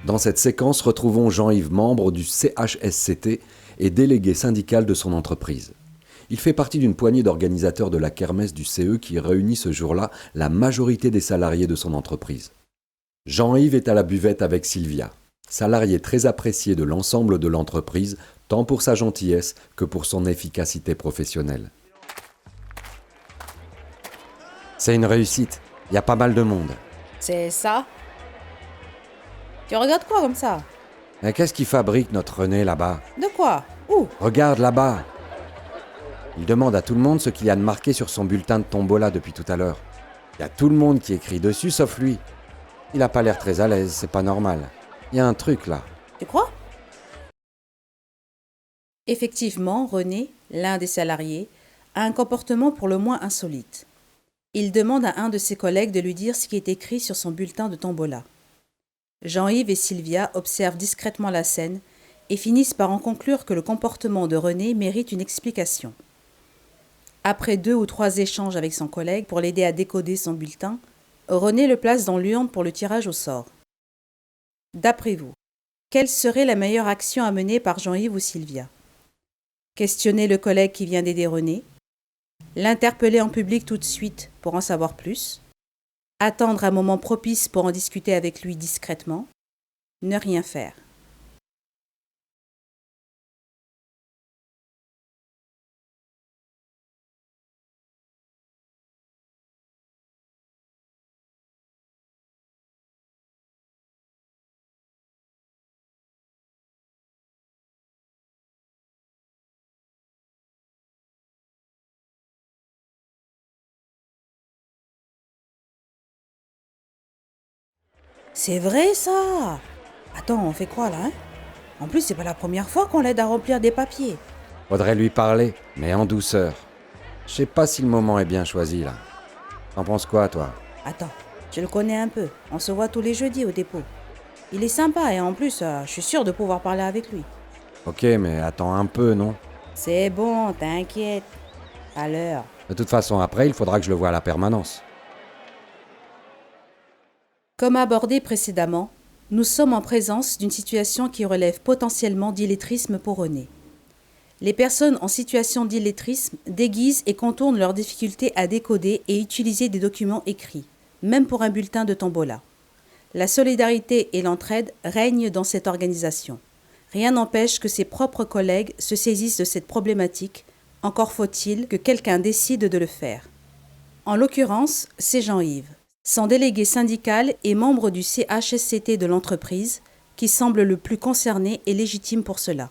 Dans cette séquence, retrouvons Jean-Yves, membre du CHSCT et délégué syndical de son entreprise. Il fait partie d'une poignée d'organisateurs de la kermesse du CE qui réunit ce jour-là la majorité des salariés de son entreprise. Jean-Yves est à la buvette avec Sylvia, salariée très appréciée de l'ensemble de l'entreprise, tant pour sa gentillesse que pour son efficacité professionnelle. C'est une réussite, il y a pas mal de monde. C'est ça? Tu regardes quoi comme ça? Mais qu'est-ce qui fabrique notre René là-bas? De quoi? Où? Regarde là-bas. Il demande à tout le monde ce qu'il y a de marqué sur son bulletin de tombola depuis tout à l'heure. Il y a tout le monde qui écrit dessus sauf lui. Il a pas l'air très à l'aise, c'est pas normal. Il y a un truc là. Tu crois? Effectivement, René, l'un des salariés, a un comportement pour le moins insolite. Il demande à un de ses collègues de lui dire ce qui est écrit sur son bulletin de tombola. Jean-Yves et Sylvia observent discrètement la scène et finissent par en conclure que le comportement de René mérite une explication. Après 2 ou 3 échanges avec son collègue pour l'aider à décoder son bulletin, René le place dans l'urne pour le tirage au sort. D'après vous, quelle serait la meilleure action à mener par Jean-Yves ou Sylvia? Questionner le collègue qui vient d'aider René? L'interpeller en public tout de suite pour en savoir plus? Attendre un moment propice pour en discuter avec lui discrètement? Ne rien faire. C'est vrai ça! Attends, on fait quoi là, hein? En plus, c'est pas la première fois qu'on l'aide à remplir des papiers. Faudrait lui parler, mais en douceur. Je sais pas si le moment est bien choisi là. T'en penses quoi toi? Attends, je le connais un peu. On se voit tous les jeudis au dépôt. Il est sympa et en plus, je suis sûre de pouvoir parler avec lui. Ok, mais attends un peu, non? C'est bon, t'inquiète. À l'heure. De toute façon, après, il faudra que je le voie à la permanence. Comme abordé précédemment, nous sommes en présence d'une situation qui relève potentiellement d'illettrisme pour René. Les personnes en situation d'illettrisme déguisent et contournent leurs difficultés à décoder et utiliser des documents écrits, même pour un bulletin de tombola. La solidarité et l'entraide règnent dans cette organisation. Rien n'empêche que ses propres collègues se saisissent de cette problématique, encore faut-il que quelqu'un décide de le faire. En l'occurrence, c'est Jean-Yves, son délégué syndical et membre du CHSCT de l'entreprise, qui semble le plus concerné et légitime pour cela.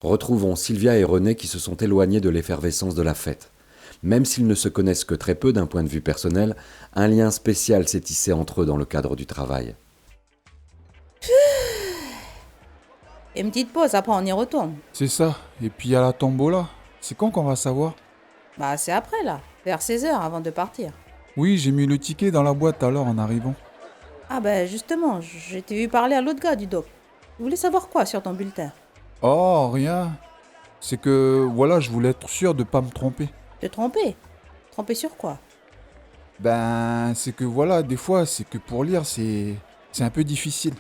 Retrouvons Sylvia et René qui se sont éloignés de l'effervescence de la fête. Même s'ils ne se connaissent que très peu d'un point de vue personnel, un lien spécial s'est tissé entre eux dans le cadre du travail. Et une petite pause, après on y retourne. C'est ça. Et puis il y a la tombola. C'est quand qu'on va savoir? Bah c'est après là, vers 16h avant de partir. Oui, j'ai mis le ticket dans la boîte alors en arrivant. Ah ben justement, j'ai t'ai vu parler à l'autre gars du doc. Il voulait savoir quoi sur ton bulletin? Oh, rien. C'est que, voilà, je voulais être sûr de pas me tromper. Te tromper? Tromper sur quoi? Ben, c'est que voilà, des fois, c'est que pour lire, c'est un peu difficile.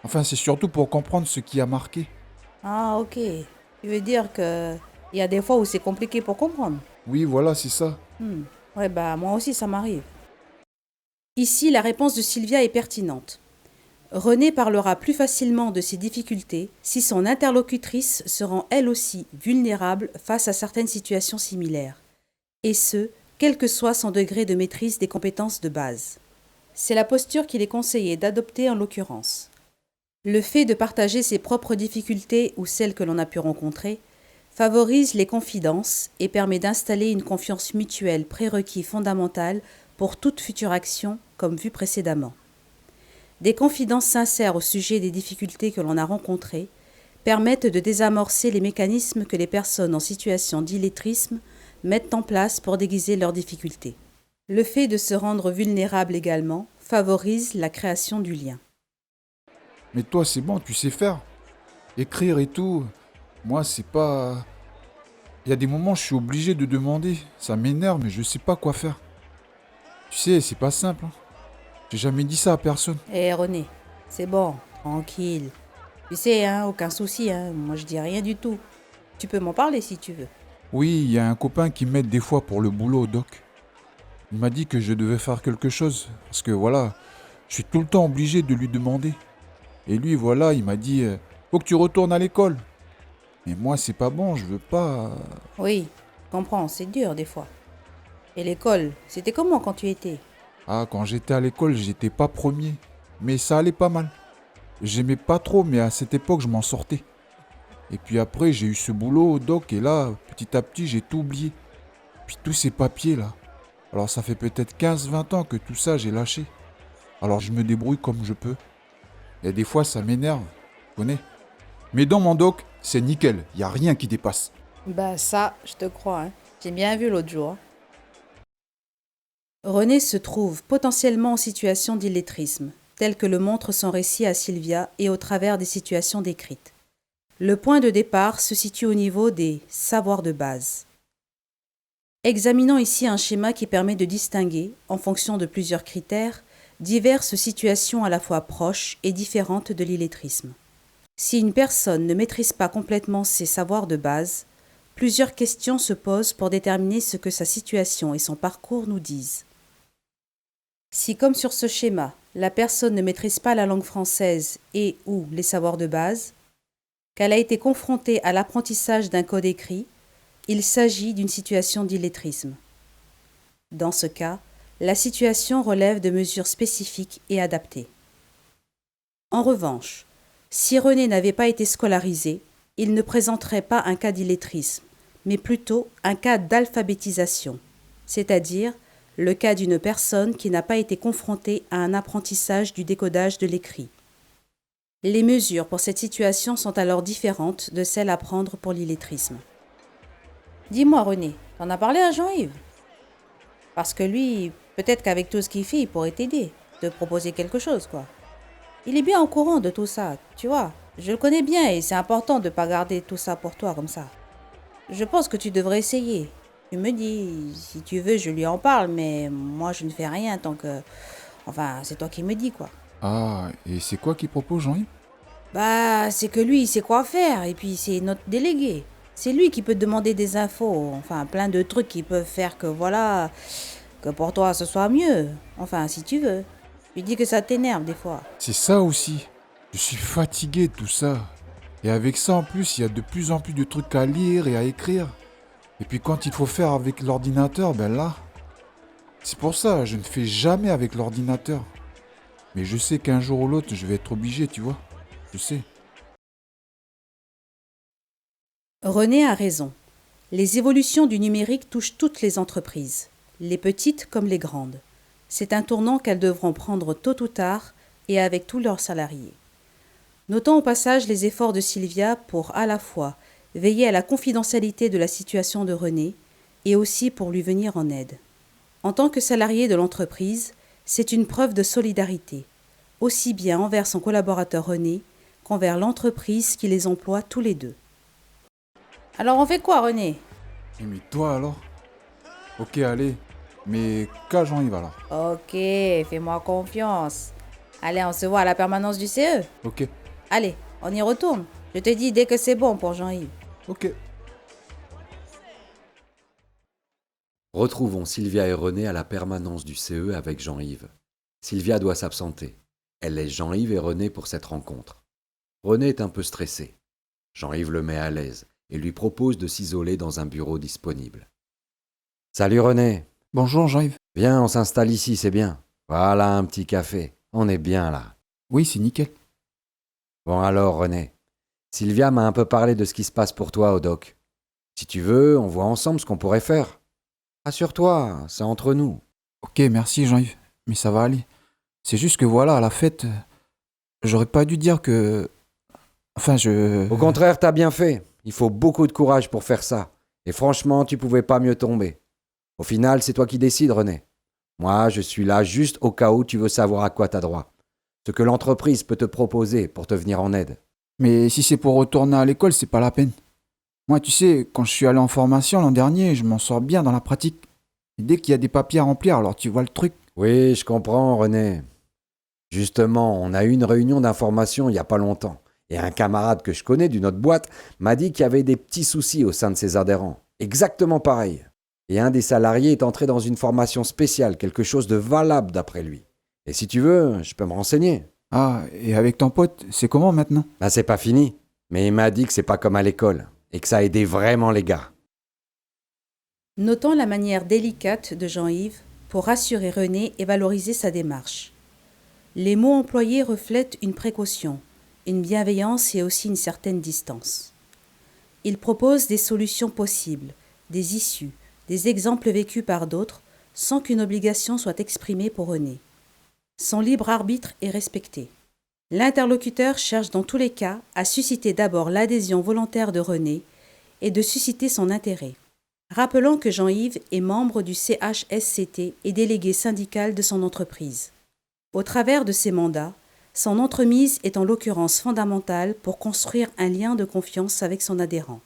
Enfin, c'est surtout pour comprendre ce qui a marqué. Ah ok. Tu veux dire que il y a des fois où c'est compliqué pour comprendre? Oui, voilà, c'est ça. Ouais bah moi aussi ça m'arrive. Ici, la réponse de Sylvia est pertinente. René parlera plus facilement de ses difficultés si son interlocutrice se rend elle aussi vulnérable face à certaines situations similaires, et ce, quel que soit son degré de maîtrise des compétences de base. C'est la posture qu'il est conseillé d'adopter en l'occurrence. Le fait de partager ses propres difficultés ou celles que l'on a pu rencontrer favorise les confidences et permet d'installer une confiance mutuelle prérequis fondamental pour toute future action, comme vu précédemment. Des confidences sincères au sujet des difficultés que l'on a rencontrées permettent de désamorcer les mécanismes que les personnes en situation d'illettrisme mettent en place pour déguiser leurs difficultés. Le fait de se rendre vulnérable également favorise la création du lien. Mais toi, c'est bon, tu sais faire. Écrire et tout. Moi, c'est pas... Il y a des moments, je suis obligé de demander. Ça m'énerve, mais je sais pas quoi faire. Tu sais, c'est pas simple. Hein. J'ai jamais dit ça à personne. Eh René, c'est bon, tranquille. Tu sais, hein, aucun souci, hein, moi je dis rien du tout. Tu peux m'en parler si tu veux. Oui, il y a un copain qui m'aide des fois pour le boulot, Doc. Il m'a dit que je devais faire quelque chose, parce que voilà, je suis tout le temps obligé de lui demander. Et lui, voilà, il m'a dit faut que tu retournes à l'école. Mais moi, c'est pas bon, je veux pas. Oui, je comprends, c'est dur des fois. Et l'école, c'était comment quand tu étais? Ah, quand j'étais à l'école, j'étais pas premier. Mais ça allait pas mal. J'aimais pas trop, mais à cette époque, je m'en sortais. Et puis après, j'ai eu ce boulot au doc, et là, petit à petit, j'ai tout oublié. Puis tous ces papiers là. Alors ça fait peut-être 15-20 ans que tout ça, j'ai lâché. Alors je me débrouille comme je peux. Et des fois, ça m'énerve, tu connais. Mais dans mon doc, c'est nickel, y a rien qui dépasse. Bah ça, je te crois, hein. J'ai bien vu l'autre jour. René se trouve potentiellement en situation d'illettrisme, tel que le montre son récit à Sylvia et au travers des situations décrites. Le point de départ se situe au niveau des savoirs de base. Examinons ici un schéma qui permet de distinguer, en fonction de plusieurs critères, diverses situations à la fois proches et différentes de l'illettrisme. Si une personne ne maîtrise pas complètement ses savoirs de base, plusieurs questions se posent pour déterminer ce que sa situation et son parcours nous disent. Si, comme sur ce schéma, la personne ne maîtrise pas la langue française et ou les savoirs de base, qu'elle a été confrontée à l'apprentissage d'un code écrit, il s'agit d'une situation d'illettrisme. Dans ce cas, la situation relève de mesures spécifiques et adaptées. En revanche, si René n'avait pas été scolarisé, il ne présenterait pas un cas d'illettrisme, mais plutôt un cas d'alphabétisation, c'est-à-dire le cas d'une personne qui n'a pas été confrontée à un apprentissage du décodage de l'écrit. Les mesures pour cette situation sont alors différentes de celles à prendre pour l'illettrisme. Dis-moi René, t'en as parlé à Jean-Yves? Parce que lui, peut-être qu'avec tout ce qu'il fait, il pourrait t'aider, te proposer quelque chose, quoi. Il est bien au courant de tout ça, tu vois. Je le connais bien et c'est important de ne pas garder tout ça pour toi comme ça. Je pense que tu devrais essayer. Tu me dis, si tu veux, je lui en parle, mais moi je ne fais rien tant que... Enfin, c'est toi qui me dis, quoi. Ah, et c'est quoi qu'il propose, Jean-Yves? Bah, c'est que lui, il sait quoi faire, et puis c'est notre délégué. C'est lui qui peut te demander des infos, enfin, plein de trucs qui peuvent faire que, voilà, que pour toi, ce soit mieux. Enfin, si tu veux. Tu dis que ça t'énerve des fois. C'est ça aussi. Je suis fatigué de tout ça. Et avec ça, en plus, il y a de plus en plus de trucs à lire et à écrire. Et puis quand il faut faire avec l'ordinateur, ben là... C'est pour ça, je ne fais jamais avec l'ordinateur. Mais je sais qu'un jour ou l'autre, je vais être obligé, tu vois. Je sais. René a raison. Les évolutions du numérique touchent toutes les entreprises, les petites comme les grandes. C'est un tournant qu'elles devront prendre tôt ou tard et avec tous leurs salariés. Notons au passage les efforts de Sylvia pour à la fois veiller à la confidentialité de la situation de René et aussi pour lui venir en aide. En tant que salarié de l'entreprise, c'est une preuve de solidarité, aussi bien envers son collaborateur René qu'envers l'entreprise qui les emploie tous les deux. Alors on fait quoi René? Mais toi alors? Ok, allez. Mais qu'à Jean-Yves alors? Ok, fais-moi confiance. Allez, on se voit à la permanence du CE. Ok. Allez, on y retourne. Je te dis dès que c'est bon pour Jean-Yves. Ok. Retrouvons Sylvia et René à la permanence du CE avec Jean-Yves. Sylvia doit s'absenter. Elle laisse Jean-Yves et René pour cette rencontre. René est un peu stressé. Jean-Yves le met à l'aise et lui propose de s'isoler dans un bureau disponible. « Salut René. Bonjour Jean-Yves. Viens, on s'installe ici, c'est bien. Voilà un petit café. On est bien là. Oui, c'est nickel. Bon alors René, Sylvia m'a un peu parlé de ce qui se passe pour toi au doc. Si tu veux, on voit ensemble ce qu'on pourrait faire. Assure-toi, c'est entre nous. » Ok, merci Jean-Yves. Mais ça va aller. C'est juste que voilà, à la fête, j'aurais pas dû dire que... Enfin, Au contraire, t'as bien fait. Il faut beaucoup de courage pour faire ça. Et franchement, tu pouvais pas mieux tomber. Au final, c'est toi qui décides, René. Moi, je suis là juste au cas où tu veux savoir à quoi t'as droit. Ce que l'entreprise peut te proposer pour te venir en aide. Mais si c'est pour retourner à l'école, c'est pas la peine. Moi, tu sais, quand je suis allé en formation l'an dernier, je m'en sors bien dans la pratique. Et dès qu'il y a des papiers à remplir, alors tu vois le truc. Oui, je comprends, René. Justement, on a eu une réunion d'information il n'y a pas longtemps. Et un camarade que je connais d'une autre boîte m'a dit qu'il y avait des petits soucis au sein de ses adhérents. Exactement pareil. Et un des salariés est entré dans une formation spéciale, quelque chose de valable d'après lui. Et si tu veux, je peux me renseigner. Ah, et avec ton pote, c'est comment maintenant? Bah c'est pas fini. Mais il m'a dit que c'est pas comme à l'école. Et que ça a aidé vraiment les gars. Notons la manière délicate de Jean-Yves pour rassurer René et valoriser sa démarche. Les mots employés reflètent une précaution, une bienveillance et aussi une certaine distance. Il propose des solutions possibles, des issues, des exemples vécus par d'autres, sans qu'une obligation soit exprimée pour René. Son libre arbitre est respecté. L'interlocuteur cherche dans tous les cas à susciter d'abord l'adhésion volontaire de René et de susciter son intérêt. Rappelons que Jean-Yves est membre du CHSCT et délégué syndical de son entreprise. Au travers de ses mandats, son entremise est en l'occurrence fondamentale pour construire un lien de confiance avec son adhérent.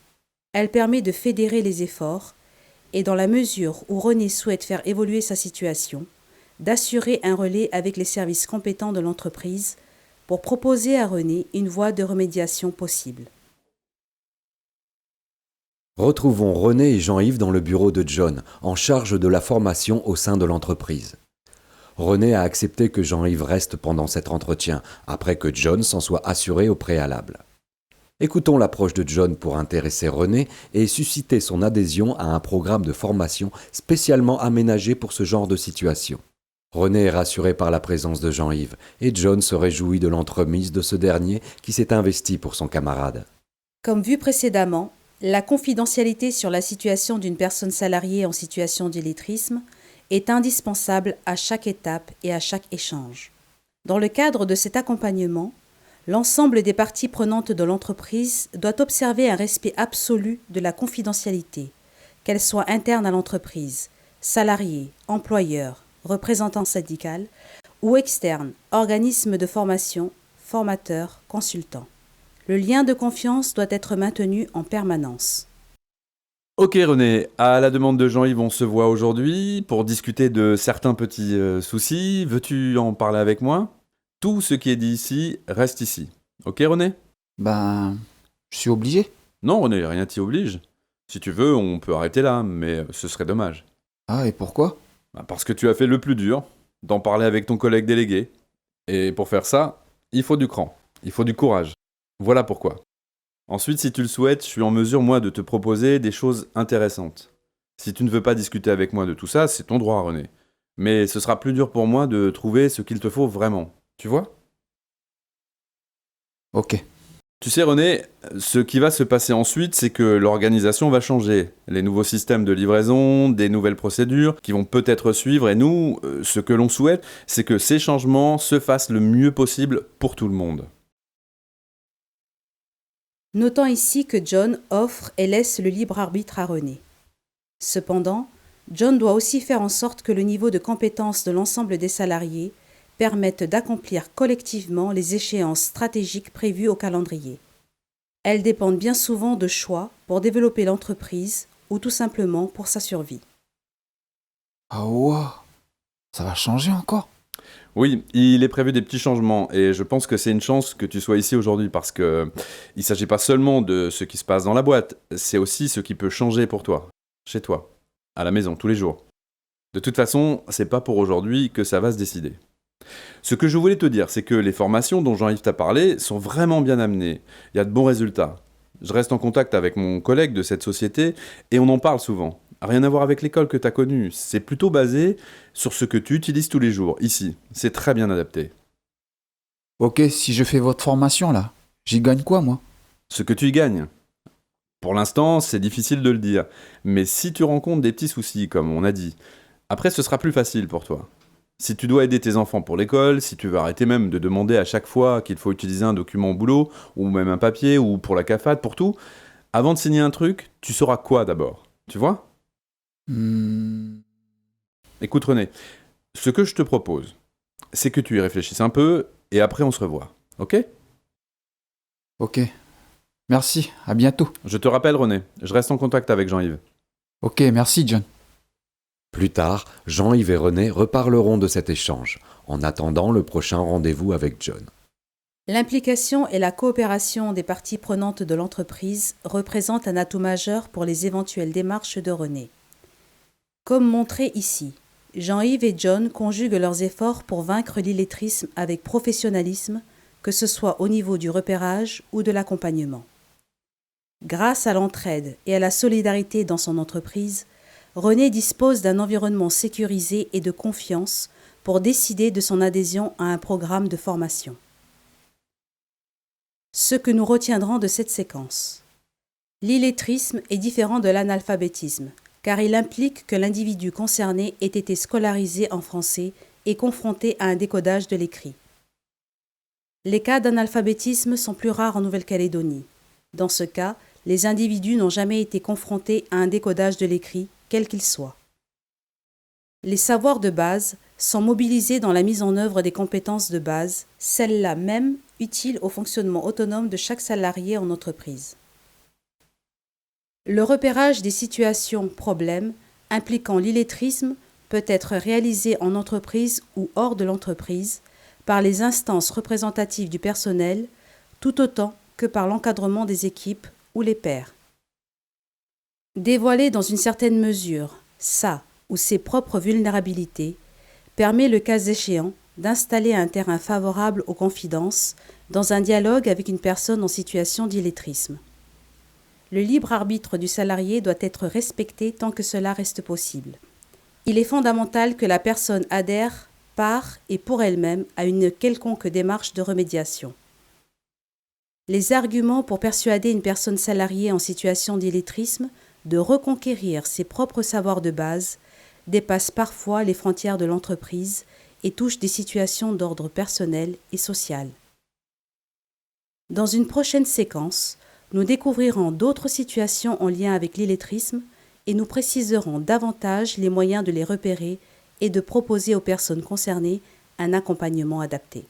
Elle permet de fédérer les efforts et, dans la mesure où René souhaite faire évoluer sa situation, d'assurer un relais avec les services compétents de l'entreprise pour proposer à René une voie de remédiation possible. Retrouvons René et Jean-Yves dans le bureau de John, en charge de la formation au sein de l'entreprise. René a accepté que Jean-Yves reste pendant cet entretien, après que John s'en soit assuré au préalable. Écoutons l'approche de John pour intéresser René et susciter son adhésion à un programme de formation spécialement aménagé pour ce genre de situation. René est rassuré par la présence de Jean-Yves et John se réjouit de l'entremise de ce dernier qui s'est investi pour son camarade. Comme vu précédemment, la confidentialité sur la situation d'une personne salariée en situation d'illettrisme est indispensable à chaque étape et à chaque échange. Dans le cadre de cet accompagnement, l'ensemble des parties prenantes de l'entreprise doit observer un respect absolu de la confidentialité, qu'elle soit interne à l'entreprise, salariés, employeurs, représentants syndicaux ou externes, organismes de formation, formateurs, consultants. Le lien de confiance doit être maintenu en permanence. Ok René, à la demande de Jean-Yves, on se voit aujourd'hui pour discuter de certains petits soucis. Veux-tu en parler avec moi? Tout ce qui est dit ici reste ici. Ok René? Ben, je suis obligé. Non René, rien t'y oblige. Si tu veux, on peut arrêter là, mais ce serait dommage. Ah, et pourquoi? Parce que tu as fait le plus dur, d'en parler avec ton collègue délégué. Et pour faire ça, il faut du cran, il faut du courage. Voilà pourquoi. Ensuite, si tu le souhaites, je suis en mesure, moi, de te proposer des choses intéressantes. Si tu ne veux pas discuter avec moi de tout ça, c'est ton droit, René. Mais ce sera plus dur pour moi de trouver ce qu'il te faut vraiment. Tu vois? Ok. Tu sais, René, ce qui va se passer ensuite, c'est que l'organisation va changer. Les nouveaux systèmes de livraison, des nouvelles procédures qui vont peut-être suivre, et nous, ce que l'on souhaite, c'est que ces changements se fassent le mieux possible pour tout le monde. Notons ici que John offre et laisse le libre arbitre à René. Cependant, John doit aussi faire en sorte que le niveau de compétence de l'ensemble des salariés permette d'accomplir collectivement les échéances stratégiques prévues au calendrier. Elles dépendent bien souvent de choix pour développer l'entreprise ou tout simplement pour sa survie. Ah ouais, ça va changer encore? Oui, il est prévu des petits changements et je pense que c'est une chance que tu sois ici aujourd'hui parce que il s'agit pas seulement de ce qui se passe dans la boîte, c'est aussi ce qui peut changer pour toi, chez toi, à la maison, tous les jours. De toute façon, c'est pas pour aujourd'hui que ça va se décider. Ce que je voulais te dire, c'est que les formations dont Jean-Yves t'a parlé sont vraiment bien amenées. Il y a de bons résultats. Je reste en contact avec mon collègue de cette société et on en parle souvent. Rien à voir avec l'école que tu as connue. C'est plutôt basé sur ce que tu utilises tous les jours, ici. C'est très bien adapté. Ok, si je fais votre formation là, j'y gagne quoi moi? Ce que tu y gagnes. Pour l'instant, c'est difficile de le dire. Mais si tu rencontres des petits soucis, comme on a dit, après ce sera plus facile pour toi. Si tu dois aider tes enfants pour l'école, si tu veux arrêter même de demander à chaque fois qu'il faut utiliser un document au boulot, ou même un papier, ou pour la CAFAD, pour tout, avant de signer un truc, tu sauras quoi d'abord? Tu vois? Écoute René, ce que je te propose, c'est que tu y réfléchisses un peu, et après on se revoit, ok? Ok. Merci, à bientôt. Je te rappelle René, je reste en contact avec Jean-Yves. Ok, merci John. Plus tard, Jean-Yves et René reparleront de cet échange, en attendant le prochain rendez-vous avec John. L'implication et la coopération des parties prenantes de l'entreprise représentent un atout majeur pour les éventuelles démarches de René. Comme montré ici, Jean-Yves et John conjuguent leurs efforts pour vaincre l'illettrisme avec professionnalisme, que ce soit au niveau du repérage ou de l'accompagnement. Grâce à l'entraide et à la solidarité dans son entreprise, René dispose d'un environnement sécurisé et de confiance pour décider de son adhésion à un programme de formation. Ce que nous retiendrons de cette séquence. L'illettrisme est différent de l'analphabétisme, car il implique que l'individu concerné ait été scolarisé en français et confronté à un décodage de l'écrit. Les cas d'analphabétisme sont plus rares en Nouvelle-Calédonie. Dans ce cas, les individus n'ont jamais été confrontés à un décodage de l'écrit, quel qu'il soit. Les savoirs de base sont mobilisés dans la mise en œuvre des compétences de base, celles-là même utiles au fonctionnement autonome de chaque salarié en entreprise. Le repérage des situations problèmes impliquant l'illettrisme peut être réalisé en entreprise ou hors de l'entreprise par les instances représentatives du personnel, tout autant que par l'encadrement des équipes ou les pairs. Dévoiler dans une certaine mesure sa ou ses propres vulnérabilités permet le cas échéant d'installer un terrain favorable aux confidences dans un dialogue avec une personne en situation d'illettrisme. Le libre arbitre du salarié doit être respecté tant que cela reste possible. Il est fondamental que la personne adhère par et pour elle-même à une quelconque démarche de remédiation. Les arguments pour persuader une personne salariée en situation d'illettrisme de reconquérir ses propres savoirs de base dépassent parfois les frontières de l'entreprise et touchent des situations d'ordre personnel et social. Dans une prochaine séquence, nous découvrirons d'autres situations en lien avec l'illettrisme et nous préciserons davantage les moyens de les repérer et de proposer aux personnes concernées un accompagnement adapté.